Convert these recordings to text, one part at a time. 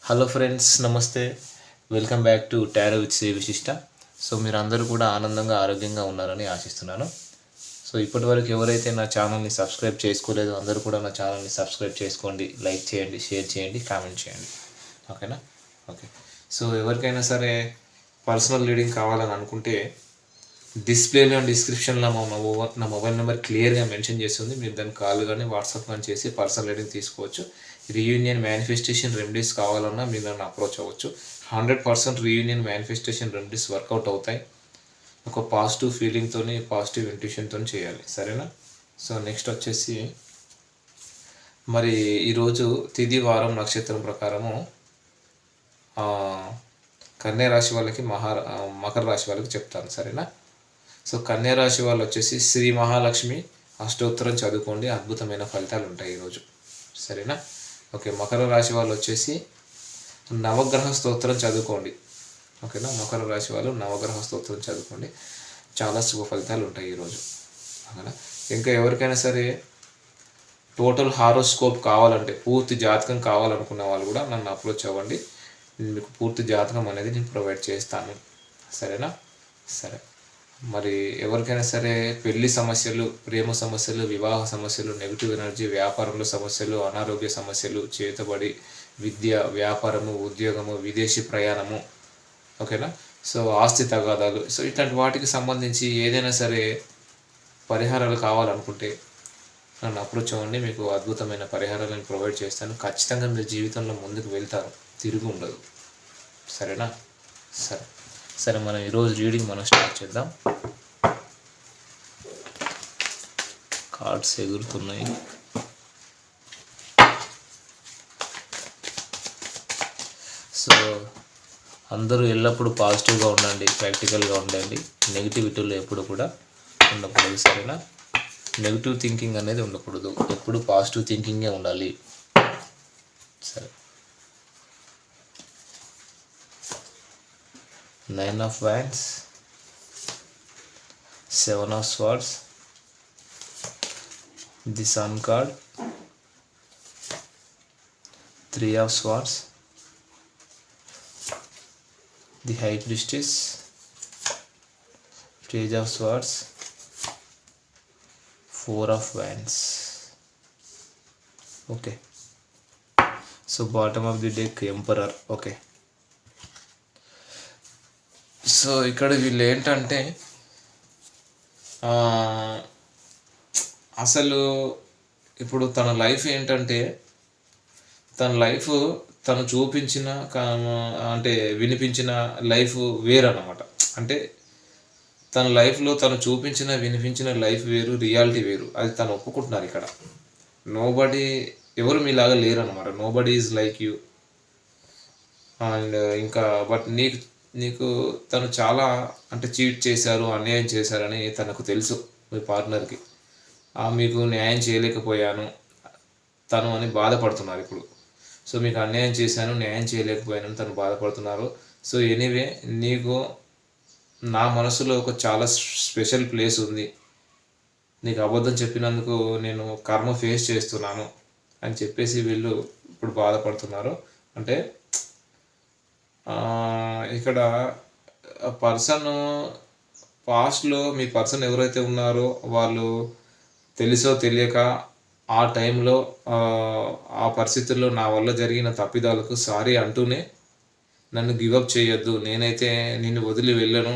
Hello friends, నమస్తే. Welcome back to tarot with Shri Vishishta. So మీరు అందరూ కూడా ఆనందంగా ఆరోగ్యంగా ఉన్నారని ఆశిస్తున్నాను. సో ఇప్పటివరకు ఎవరైతే నా ఛానల్ని సబ్స్క్రైబ్ చేసుకోలేదో అందరూ కూడా నా ఛానల్ని సబ్స్క్రైబ్ చేసుకోండి, లైక్ చేయండి, షేర్ చేయండి, కామెంట్ చేయండి. ఓకేనా? ఓకే. సో ఎవరికైనా సరే పర్సనల్ రీడింగ్ కావాలని అనుకుంటే డిస్ప్లేలో డిస్క్రిప్షన్లో నా మొబైల్ నెంబర్ క్లియర్గా మెన్షన్ చేస్తుంది. మీరు దాన్ని కాల్ కానీ వాట్సాప్ కానీ చేసి పర్సనల్ రీడింగ్ తీసుకోవచ్చు. రీయూనియన్ మేనిఫెస్టేషన్ రెమెడీస్ కావాలన్నా మీరు నన్ను అప్రోచ్ అవ్వచ్చు. 100% రీయూనియన్ మేనిఫెస్టేషన్ రెమెడీస్ వర్కౌట్ అవుతాయి. ఒక పాజిటివ్ ఫీలింగ్తో, పాజిటివ్ ఇంట్యూషన్తో చేయాలి. సరేనా? సో నెక్స్ట్ వచ్చేసి మరి ఈరోజు తిథి, వారం, నక్షత్రం ప్రకారము కన్యా రాశి వాళ్ళకి మకర రాశి వాళ్ళకి చెప్తాను. సరేనా? సో కన్యా రాశి వాళ్ళు వచ్చేసి శ్రీ మహాలక్ష్మి అష్టోత్తరం చదువుకోండి, అద్భుతమైన ఫలితాలు ఉంటాయి ఈరోజు. సరేనా? ఓకే. మకర రాశి వాళ్ళు వచ్చేసి నవగ్రహ స్తోత్రం చదువుకోండి. ఓకేనా? మకర రాశి వాళ్ళు నవగ్రహ స్తోత్రం చదువుకోండి, చాలా శుభ ఫలితాలు ఉంటాయి ఈరోజు. ఓకేనా? ఇంకా ఎవరికైనా సరే టోటల్ హారోస్కోప్ కావాలంటే, పూర్తి జాతకం కావాలనుకున్న వాళ్ళు కూడా నన్ను అప్రోచ్ అవ్వండి. మీకు పూర్తి జాతకం అనేది నేను ప్రొవైడ్ చేస్తాను. సరేనా? సరే. మరి ఎవరికైనా సరే పెళ్లి సమస్యలు, ప్రేమ సమస్యలు, వివాహ సమస్యలు, నెగిటివ్ ఎనర్జీ, వ్యాపారంలో సమస్యలు, అనారోగ్య సమస్యలు, చేతబడి, విద్య, వ్యాపారము, ఉద్యోగము, విదేశీ ప్రయాణము, ఓకేనా? సో ఆస్తి తగాదాలు, సో ఇట్లాంటి వాటికి సంబంధించి ఏదైనా సరే పరిహారాలు కావాలనుకుంటే నన్ను అప్రోచ్ అవ్వండి. మీకు అద్భుతమైన పరిహారాలను ప్రొవైడ్ చేస్తాను. ఖచ్చితంగా మీరు జీవితంలో ముందుకు వెళ్తారు, తిరిగి ఉండదు. సరేనా? సరే మనం ఈరోజు రీడింగ్ స్టార్ట్ చేద్దాం. కార్డ్స్ ఎగురుతున్నాయి. సో అందరూ ఎల్లప్పుడూ పాజిటివ్గా ఉండండి, ప్రాక్టికల్గా ఉండండి. నెగిటివిటీలో ఎప్పుడు కూడా ఉండకూడదు. సరేనా? నెగిటివ్ థింకింగ్ అనేది ఉండకూడదు, ఎప్పుడు పాజిటివ్ థింకింగే ఉండాలి. సరే. 9 of Wands, 7 of Swords, the Sun card, 3 of Swords, the High Priestess, Page of Swords, 4 of Wands. Okay. So bottom of the deck, Emperor. Okay. So ఇక్కడ వీళ్ళు ఏంటంటే అసలు ఇప్పుడు తన లైఫ్ ఏంటంటే, తను చూపించిన అంటే వినిపించిన లైఫ్ వేరన్నమాట. అంటే తన లైఫ్లో తను చూపించిన వినిపించిన లైఫ్ వేరు, రియాలిటీ వేరు. అది తను ఒప్పుకుంటున్నారు ఇక్కడ. నోబడీ, ఎవరు మీలాగా లేరు అన్నమాట. Nobody is like you. And ఇంకా బట్ నీకు తను చాలా అంటే చీట్ చేశారు, అన్యాయం చేశారని తనకు తెలుసు. మీ పార్ట్నర్కి మీకు న్యాయం చేయలేకపోయాను తను అని బాధపడుతున్నారు ఇప్పుడు. సో మీకు అన్యాయం చేశాను, న్యాయం చేయలేకపోయాను తను బాధపడుతున్నారు. సో ఎనీవే, నీకు నా మనసులో ఒక చాలా స్పెషల్ ప్లేస్ ఉంది. నీకు అబద్ధం చెప్పినందుకు నేను కర్మ ఫేస్ చేస్తున్నాను అని చెప్పేసి వీళ్ళు ఇప్పుడు బాధపడుతున్నారు. అంటే ఇక్కడ పర్సన్ పాస్ట్లో మీ పర్సన్ ఎవరైతే ఉన్నారో వాళ్ళు తెలుసో తెలియక ఆ టైంలో ఆ పరిస్థితుల్లో నా వల్ల జరిగిన తప్పిదాలకు సారీ అంటూనే నన్ను గివప్ చేయొద్దు, నేనైతే నిన్ను వదిలి వెళ్ళను,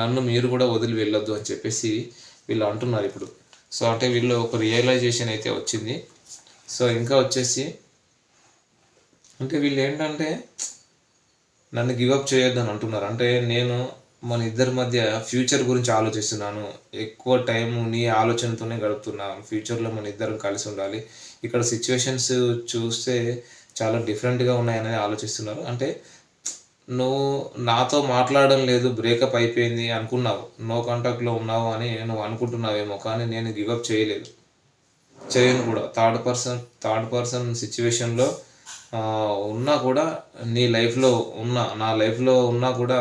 నన్ను మీరు కూడా వదిలి వెళ్ళొద్దు అని చెప్పేసి వీళ్ళు అంటున్నారు ఇప్పుడు. సో అంటే వీళ్ళు ఒక రియలైజేషన్ అయితే వచ్చింది. సో ఇంకా వచ్చేసి అంటే వీళ్ళు ఏంటంటే నన్ను గివప్ చేయొద్దని అంటున్నారు. అంటే నేను మన ఇద్దరి మధ్య ఫ్యూచర్ గురించి ఆలోచిస్తున్నాను, ఎక్కువ టైం నీ ఆలోచనతోనే గడుపుతున్నాను, ఫ్యూచర్లో మన ఇద్దరం కలిసి ఉండాలి. ఇక్కడ సిచ్యువేషన్స్ చూస్తే చాలా డిఫరెంట్గా ఉన్నాయని ఆలోచిస్తున్నారు. అంటే నువ్వు నాతో మాట్లాడడం లేదు, బ్రేకప్ అయిపోయింది అనుకున్నావు, నో కాంటాక్ట్లో ఉన్నావు అని నువ్వు అనుకుంటున్నావేమో, కానీ నేను గివప్ చేయను కూడా. థర్డ్ పర్సన్ సిచ్యువేషన్లో ఉన్నా కూడా నీ లైఫ్లో నా లైఫ్లో ఉన్నా కూడా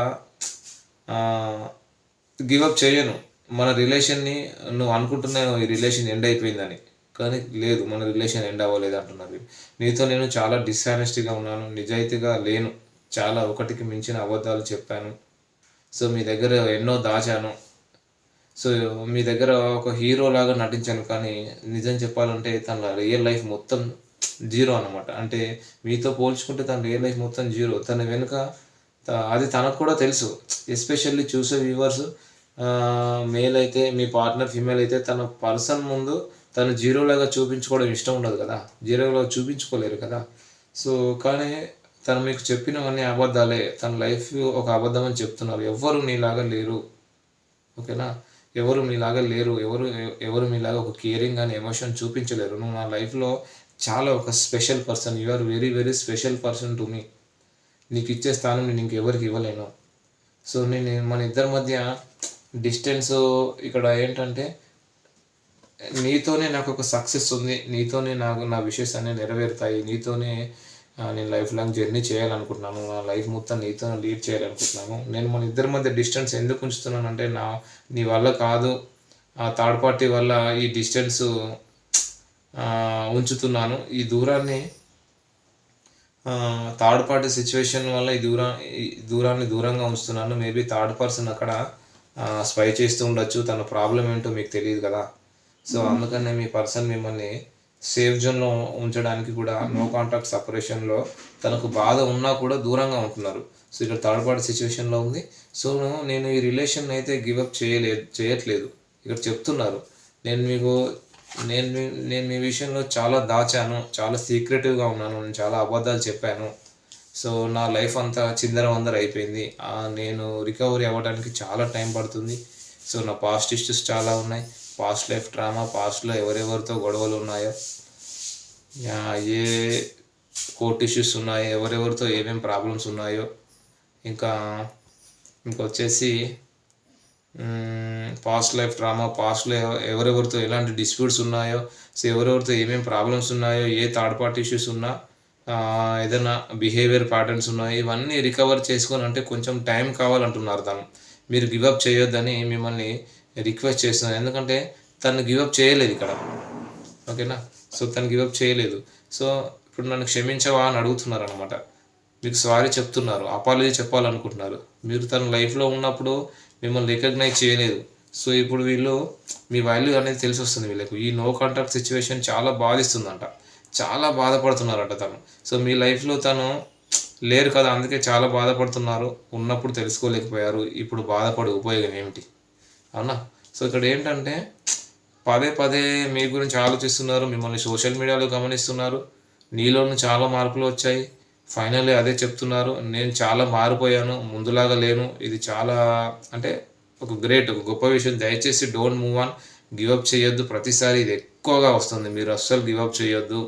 గివప్ చేయను. మన రిలేషన్ని నువ్వు అనుకుంటున్నావు ఈ రిలేషన్ ఎండ్ అయిపోయిందని, కానీ లేదు, మన రిలేషన్ ఎండ్ అవ్వలేదు అంటున్నారు. నీతో నేను చాలా డిస్ఆనెస్టీగా ఉన్నాను, నిజాయితీగా లేను, చాలా ఒకటికి మించిన అబద్ధాలు చెప్పాను. సో మీ దగ్గర ఎన్నో దాచాను. సో మీ దగ్గర ఒక హీరో లాగా నటించాను, కానీ నిజం చెప్పాలంటే తన రియల్ లైఫ్ మొత్తం జీరో అనమాట. అంటే మీతో పోల్చుకుంటే తన రియల్ లైఫ్ మొత్తం జీరో. తన వెనుక అది తనకు కూడా తెలుసు. ఎస్పెషల్లీ చూసే వ్యూవర్స్, మేల్ అయితే మీ పార్ట్నర్, ఫీమేల్ అయితే తన పర్సన్ ముందు తను జీరోలాగా చూపించుకోవడం ఇష్టం ఉండదు కదా, జీరోలాగా చూపించుకోలేరు కదా. సో కానీ తను మీకు చెప్పినవన్నీ అబద్ధాలే, తన లైఫ్ ఒక అబద్ధం అని చెప్తున్నారు. ఎవరు నీలాగా లేరు, ఓకేనా? ఎవరు మీలాగా లేరు, ఎవరు మీలాగా ఒక కేరింగ్ అని ఎమోషన్ చూపించలేరు. నువ్వు నా లైఫ్లో చాలా ఒక special person, you are very very special person to me. నీకు ఇచ్చే స్థానం నేను ఇంకెవరికి ఇవ్వలేను. సో మన ఇద్దరి మధ్య డిస్టెన్స్ ఇక్కడ ఏంటంటే, నీతోనే నాకు ఒక సక్సెస్ ఉంది, నీతోనే నా విషెస్ అన్నీ నెరవేరుతాయి, నీతోనే నేను లైఫ్ లాంగ్ జర్నీ చేయాలనుకుంటున్నాను, నా లైఫ్ మొత్తం నీతో లీడ్ చేయాలనుకుంటున్నాను. నేను మన ఇద్దరి మధ్య డిస్టెన్స్ ఎందుకు ఉంచుతున్నానంటే, నీ వల్ల కాదు, ఆ థర్డ్ పార్టీ వల్ల ఈ డిస్టెన్స్ ఉంచుతున్నాను. ఈ దూరాన్ని థర్డ్ పార్టీ సిచ్యువేషన్ వల్ల ఈ దూరాన్ని దూరంగా ఉంచుతున్నాను. మేబీ థర్డ్ పర్సన్ అక్కడ స్పై చేస్తూ ఉండొచ్చు, తన ప్రాబ్లం ఏంటో మీకు తెలియదు కదా. సో అందుకనే మీ పర్సన్ మిమ్మల్ని సేఫ్ జోన్లో ఉంచడానికి కూడా నో కాంటాక్ట్ సపరేషన్లో తనకు బాధ ఉన్నా కూడా దూరంగా ఉంటున్నారు. సో ఇక్కడ థర్డ్ పార్టీ సిచ్యువేషన్లో ఉంది. సో నేను ఈ రిలేషన్ అయితే గివప్ చేయట్లేదు. ఇక్కడ చెప్తున్నారు, నేను మీ విషయంలో చాలా దాచాను, చాలా సీక్రెటివ్గా ఉన్నాను, నేను చాలా అబద్ధాలు చెప్పాను. సో నా లైఫ్ అంతా చిందరవందర అయిపోయింది, నేను రికవరీ అవ్వడానికి చాలా టైం పడుతుంది. సో నా పాస్ట్ ఇష్యూస్ చాలా ఉన్నాయి, పాస్ట్ లైఫ్ డ్రామా, పాస్ట్లో ఎవరెవరితో గొడవలు ఉన్నాయో, ఏ కోర్ట్ ఇష్యూస్ ఉన్నాయో, ఎవరెవరితో ఏమేమి ప్రాబ్లమ్స్ ఉన్నాయో, ఇంకొచ్చేసి పాస్ట్ లైఫ్ డ్రామా, పాస్ట్లో ఎవరెవరితో ఎలాంటి డిస్ప్యూట్స్ ఉన్నాయో, సో ఎవరెవరితో ఏమేమి ప్రాబ్లమ్స్ ఉన్నాయో, ఏ థర్డ్ పార్టీ ఇష్యూస్ ఉన్నా, ఏదైనా బిహేవియర్ ప్యాటర్న్స్ ఉన్నాయో, ఇవన్నీ రికవర్ చేసుకొని అంటే కొంచెం టైం కావాలంటున్నారు తను. మీరు గివప్ చేయొద్దని మిమ్మల్ని రిక్వెస్ట్ చేస్తున్నాను. ఎందుకంటే తను గివప్ చేయలేదు ఇక్కడ, ఓకేనా? సో తను గివప్ చేయలేదు. సో ఇప్పుడు నన్ను క్షమించవా అని అడుగుతున్నారు అనమాట. మీకు సారీ చెప్తున్నారు, అపాలజీ చెప్పాలనుకుంటున్నారు. మీరు తన లైఫ్లో ఉన్నప్పుడు మిమ్మల్ని రికగ్నైజ్ చేయలేదు. సో ఇప్పుడు వీళ్ళు మీ వాల్యూ అనేది తెలిసి వస్తుంది వీళ్ళకు. ఈ నో కాంటాక్ట్ సిచ్యువేషన్ చాలా బాధిస్తుందంట, చాలా బాధపడుతున్నారట తను. సో మీ లైఫ్లో తను లేరు కదా, అందుకే చాలా బాధపడుతున్నారు. ఉన్నప్పుడు తెలుసుకోలేకపోయారు, ఇప్పుడు బాధపడే ఉపయోగం ఏమిటి, అవునా? సో ఇక్కడ ఏంటంటే పదే పదే మీ గురించి ఆలోచిస్తున్నారు, మిమ్మల్ని సోషల్ మీడియాలో గమనిస్తున్నారు, నీలోనూ చాలా మార్పులు వచ్చాయి. ఫైనల్లీ అదే చెప్తున్నారు, నేను చాలా మారిపోయాను, ముందులాగా లేను. ఇది చాలా అంటే ఒక గొప్ప విషయం. దయచేసి డోంట్ మూవ్ ఆన్, గివప్ చేయొద్దు. ప్రతిసారి ఇది ఎక్కువగా వస్తుంది, మీరు అస్సలు గివప్ చేయొద్దు,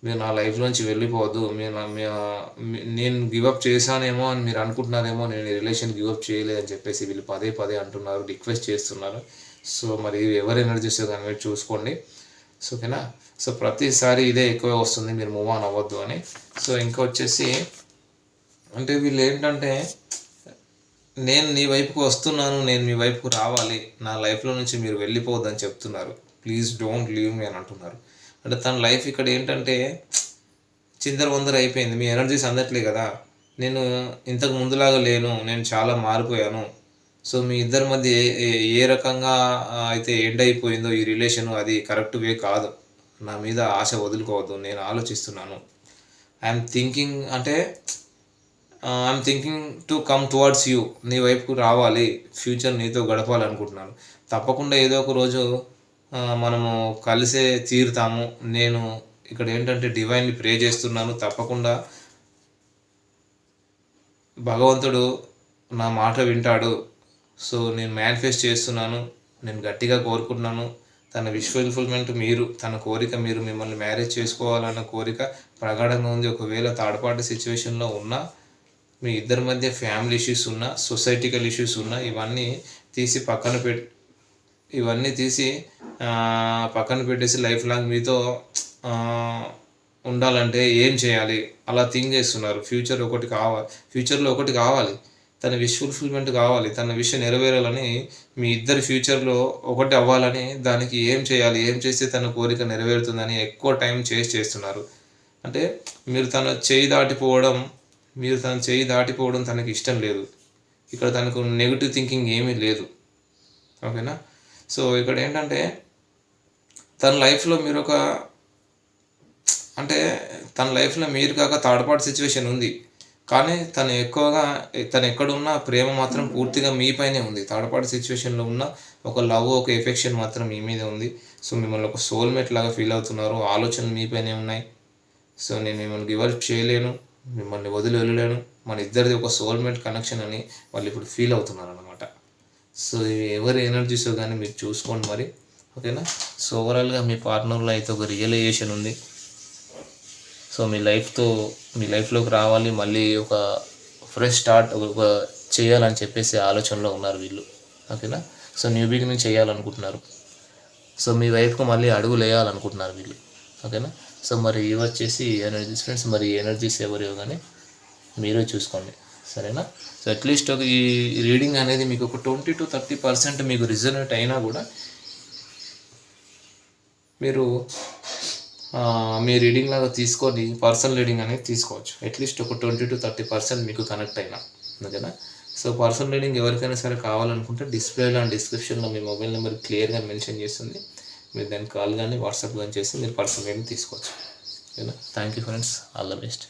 మీరు నా లైఫ్లోంచి వెళ్ళిపోవద్దు. నేను గివప్ చేశానేమో అని మీరు అనుకుంటున్నారేమో, నేను ఈ రిలేషన్ గివప్ చేయలేదని చెప్పేసి వీళ్ళు పదే పదే అంటున్నారు, రిక్వెస్ట్ చేస్తున్నారు. సో మరి ఎవరు ఎనర్జీస్ కానీ మీరు చూసుకోండి, సో ఓకేనా? సో ప్రతిసారి ఇదే ఎక్కువ వస్తుంది, మీరు మూవ్ ఆన్ అవ్వద్దు అని. సో ఇంకా వచ్చేసి అంటే వీళ్ళు ఏంటంటే, నేను నీ వైపుకు వస్తున్నాను, నేను మీ వైపుకు రావాలి, నా లైఫ్లో నుంచి మీరు వెళ్ళిపోవద్దని చెప్తున్నారు. ప్లీజ్ డోంట్ లీవ్ మీ అని అంటున్నారు. అంటే తన లైఫ్ ఇక్కడ ఏంటంటే చిందరవందర అయిపోయింది, మీ ఎనర్జీస్ అందట్లే కదా, నేను ఇంతకు ముందులాగా లేను, నేను చాలా మారిపోయాను. సో మీ ఇద్దరి మధ్య ఏ రకంగా అయితే ఎండ్ అయిపోయిందో ఈ రిలేషన్, అది కరెక్ట్ వే కాదు. నా మీద ఆశ వదులుకోవద్దు, నేను ఆలోచిస్తున్నాను. I'm thinking to come towards you, నీ వైపుకు రావాలి, ఫ్యూచర్ నీతో గడపాలనుకుంటున్నాను. తప్పకుండా ఏదో ఒక రోజు మనము కలిసే తీరుతాము. నేను ఇక్కడ ఏంటంటే డివైన్ని ప్రే చేస్తున్నాను, తప్పకుండా భగవంతుడు నా మాట వింటాడు. సో నేను మేనిఫెస్ట్ చేస్తున్నాను, నేను గట్టిగా కోరుకుంటున్నాను. తన విష్ ఫుల్ఫిల్మెంట్ మీరు, తన కోరిక మీరు మిమ్మల్ని మ్యారేజ్ చేసుకోవాలన్న కోరిక ప్రగాఢంగా ఉంది. ఒకవేళ థర్డ్ పార్టీ సిచ్యువేషన్లో ఉన్నా, మీ ఇద్దరి మధ్య ఫ్యామిలీ ఇష్యూస్ ఉన్నా, సొసైటికల్ ఇష్యూస్ ఉన్నా, ఇవన్నీ తీసి పక్కన పెట్టేసి లైఫ్ లాంగ్ మీతో ఉండాలంటే ఏం చేయాలి అలా థింక్ చేస్తున్నారు. ఫ్యూచర్లో ఒకటి కావాలి, తన విష్ ఫుల్ఫిల్మెంట్ కావాలి, తన విష్ నెరవేరాలని, మీ ఇద్దరి ఫ్యూచర్లో ఒకటి అవ్వాలని, దానికి ఏం చేయాలి, ఏం చేస్తే తన కోరిక నెరవేరుతుందని ఎక్కువ టైం చేస్తున్నారు. అంటే మీరు తన చేయి దాటిపోవడం తనకి ఇష్టం లేదు. ఇక్కడ తనకు నెగిటివ్ థింకింగ్ ఏమీ లేదు. ఓకేనా. సో ఇక్కడ ఏంటంటే తన లైఫ్లో తన లైఫ్లో మీరు కాక థర్డ్ పార్టీ సిచ్యువేషన్ ఉంది, కానీ తను ఎక్కడున్నా ప్రేమ మాత్రం పూర్తిగా మీపైనే ఉంది. థర్డ్ పార్టీ సిచ్యువేషన్లో ఉన్న ఒక లవ్, ఒక ఎఫెక్షన్ మాత్రం మీ మీద ఉంది. సో మిమ్మల్ని ఒక సోల్మేట్ లాగా ఫీల్ అవుతున్నారు, ఆలోచనలు మీపైనే ఉన్నాయి. సో నేను మిమ్మల్ని గివ్ అప్ చేయలేను, మిమ్మల్ని వదిలి వెళ్ళలేను, మన ఇద్దరిది ఒక సోల్మేట్ కనెక్షన్ అని వాళ్ళు ఇప్పుడు ఫీల్ అవుతున్నారు అన్నమాట. సో ఇవి ఎవరి ఎనర్జీస్ కానీ మీరు చూసుకోండి మరి. ఓకేనా. సో ఓవరాల్గా మీ పార్ట్నర్లో అయితే ఒక రియలైజేషన్ ఉంది. సో మీ లైఫ్లోకి రావాలి, మళ్ళీ ఒక ఫ్రెష్ స్టార్ట్ ఒక చేయాలని చెప్పేసి ఆలోచనలో ఉన్నారు వీళ్ళు. ఓకేనా. సో న్యూ బిగినింగ్ చేయాలనుకుంటున్నారు. సో మీ వైపుకు మళ్ళీ అడుగులు వేయాలనుకుంటున్నారు వీళ్ళు. ఓకేనా. సో మరి ఇవి వచ్చేసి ఎనర్జీస్ ఫ్రెండ్స్. మరి ఎనర్జీస్ ఎవరు కానీ మీరే చూసుకోండి, సరేనా. సో అట్లీస్ట్ ఈ రీడింగ్ అనేది మీకు ఒక 20 to 30% మీకు రిజల్ట్ అయినా కూడా మీరు మీ రీడింగ్ లాగా తీసుకొని పర్సనల్ రీడింగ్ అనేది తీసుకోవచ్చు. అట్లీస్ట్ ఒక 20 to 30% మీకు కనెక్ట్ అయినా. ఓకేనా. సో పర్సనల్ రీడింగ్ ఎవరికైనా సరే కావాలనుకుంటే డిస్ప్లేలో అండ్ డిస్క్రిప్షన్లో మీ మొబైల్ నెంబర్ క్లియర్గా మెన్షన్ చేస్తుంది. మీరు దాన్ని కాల్ కానీ వాట్సాప్ కానీ చేసి మీరు పర్సనల్ రీడింగ్ తీసుకోవచ్చు. ఓకేనా. Thank you friends, all the best.